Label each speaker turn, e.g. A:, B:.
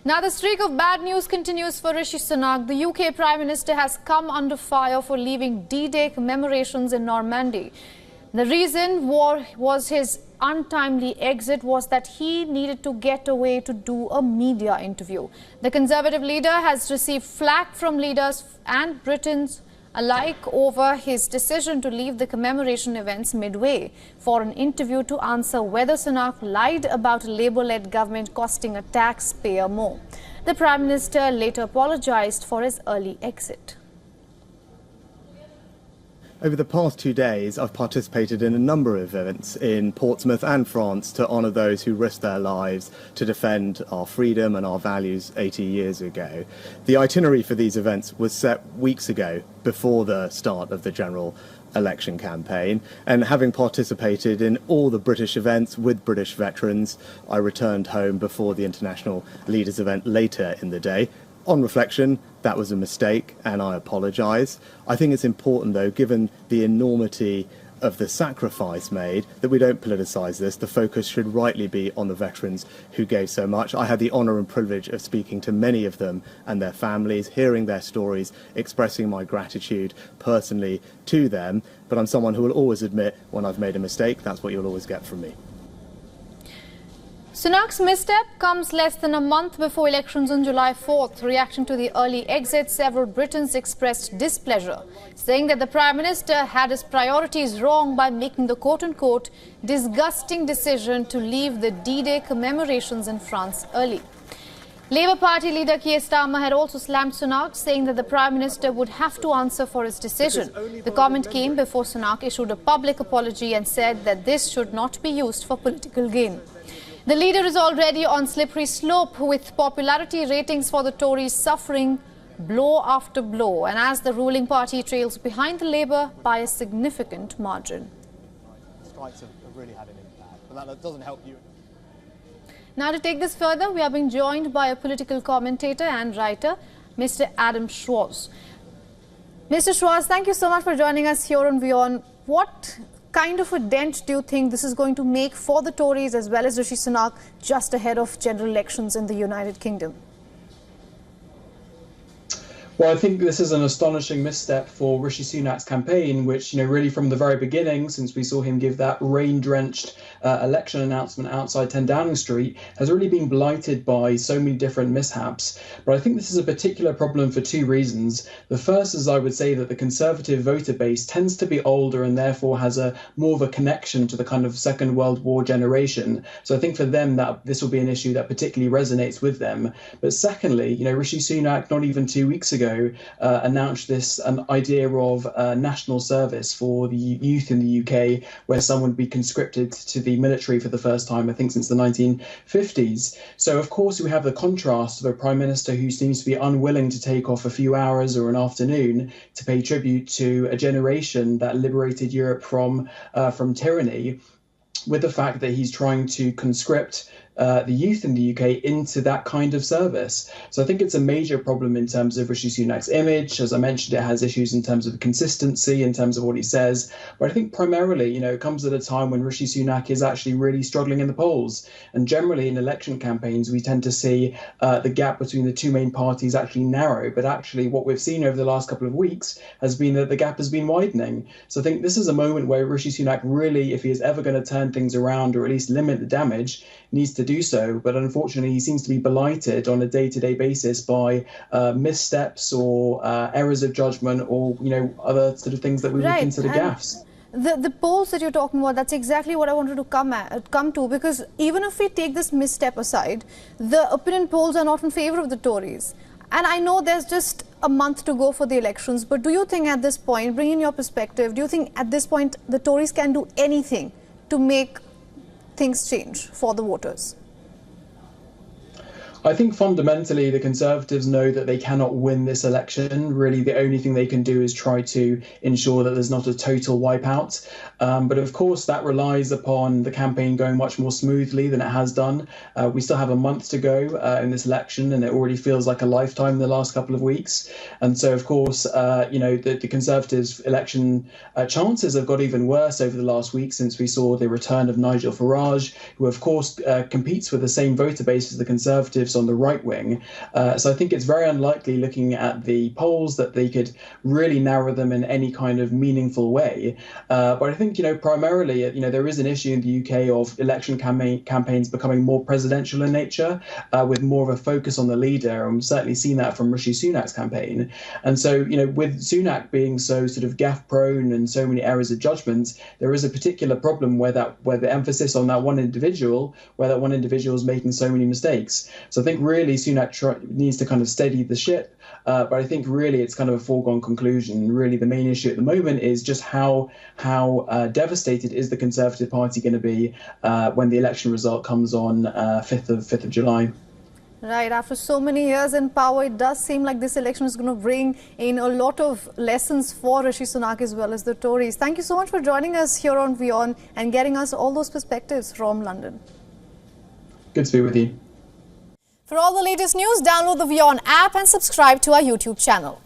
A: Now, the streak of bad news continues for Rishi Sunak. The UK Prime Minister has come under fire for leaving D-Day commemorations in Normandy. The reason was his untimely exit was that he needed to get away to do a media interview. The Conservative leader has received flack from leaders and Britons alike over his decision to leave the commemoration events midway for an interview to answer whether Sunak lied about a Labour-led government costing a taxpayer more. The Prime Minister later apologised for his early exit.
B: Over the past 2 days, I've participated in a number of events in Portsmouth and France to honour those who risked their lives to defend our freedom and our values 80 years ago. The itinerary for these events was set weeks ago, before the start of the general election campaign, and having participated in all the British events with British veterans, I returned home before the International Leaders event later in the day. On reflection, that was a mistake and I apologise. I think it's important though, given the enormity of the sacrifice made, that we don't politicise this. The focus should rightly be on the veterans who gave so much. I had the honour and privilege of speaking to many of them and their families, hearing their stories, expressing my gratitude personally to them. But I'm someone who will always admit when I've made a mistake. That's what you'll always get from me.
A: Sunak's misstep comes less than a month before elections on July 4th. Reacting to the early exit, several Britons expressed displeasure, saying that the Prime Minister had his priorities wrong by making the quote-unquote disgusting decision to leave the D-Day commemorations in France early. Labour Party leader Keir Starmer had also slammed Sunak, saying that the Prime Minister would have to answer for his decision. The comment came before Sunak issued a public apology and said that this should not be used for political gain. The leader is already on slippery slope, with popularity ratings for the Tories suffering blow after blow, and as the ruling party trails behind the Labour by a significant margin.
B: Strikes have really had an impact, but that doesn't help you.
A: Now, to take this further, we are being joined by a political commentator and writer, Mr. Adam Schwarz. Mr. Schwarz, thank you so much for joining us here on WION. What kind of a dent do you think this is going to make for the Tories as well as Rishi Sunak just ahead of general elections in the United Kingdom?
C: Well, I think this is an astonishing misstep for Rishi Sunak's campaign, which, really from the very beginning, since we saw him give that rain-drenched election announcement outside 10 Downing Street, has really been blighted by so many different mishaps. But I think this is a particular problem for two reasons. The first is, I would say, that the Conservative voter base tends to be older and therefore has more of a connection to the kind of Second World War generation. So I think for them that this will be an issue that particularly resonates with them. But secondly, Rishi Sunak, not even 2 weeks ago, announced an idea of national service for the youth in the UK, where someone would be conscripted to the military for the first time, I think, since the 1950s. So, of course, we have the contrast of a Prime Minister who seems to be unwilling to take off a few hours or an afternoon to pay tribute to a generation that liberated Europe from tyranny, with the fact that he's trying to conscript the youth in the UK into that kind of service. So I think it's a major problem in terms of Rishi Sunak's image. As I mentioned, it has issues in terms of consistency, in terms of what he says. But I think primarily, it comes at a time when Rishi Sunak is actually really struggling in the polls. And generally in election campaigns, we tend to see the gap between the two main parties actually narrow. But actually what we've seen over the last couple of weeks has been that the gap has been widening. So I think this is a moment where Rishi Sunak really, if he is ever going to turn things around or at least limit the damage, needs to do so. But unfortunately, he seems to be blighted on a day-to-day basis by missteps or errors of judgment or, other sort of things that we would consider gaffes.
A: The polls that you're talking about, that's exactly what I wanted to come to, because even if we take this misstep aside, the opinion polls are not in favour of the Tories. And I know there's just a month to go for the elections, but do you think at this point, bring in your perspective, do you think at this point the Tories can do anything to make things change for the voters?
C: I think fundamentally the Conservatives know that they cannot win this election. Really, the only thing they can do is try to ensure that there's not a total wipeout. But of course, that relies upon the campaign going much more smoothly than it has done. We still have a month to go in this election, and it already feels like a lifetime in the last couple of weeks. And so, of course, the Conservatives' election chances have got even worse over the last week since we saw the return of Nigel Farage, who, of course, competes with the same voter base as the Conservatives shifts on the right wing. So I think it's very unlikely, looking at the polls, that they could really narrow them in any kind of meaningful way. But I think, primarily, there is an issue in the UK of election campaigns becoming more presidential in nature, with more of a focus on the leader. And we've certainly seen that from Rishi Sunak's campaign. And so, with Sunak being so sort of gaffe prone and so many errors of judgment, there is a particular problem where the emphasis on that one individual, where that one individual is making so many mistakes. So I think really Sunak needs to kind of steady the ship. But I think really it's kind of a foregone conclusion. Really, the main issue at the moment is just how devastated is the Conservative Party going to be when the election result comes on 5th of July.
A: Right, after so many years in power, it does seem like this election is going to bring in a lot of lessons for Rishi Sunak as well as the Tories. Thank you so much for joining us here on WION and getting us all those perspectives from London.
C: Good to be with you.
A: For all the latest news, download the WION app and subscribe to our YouTube channel.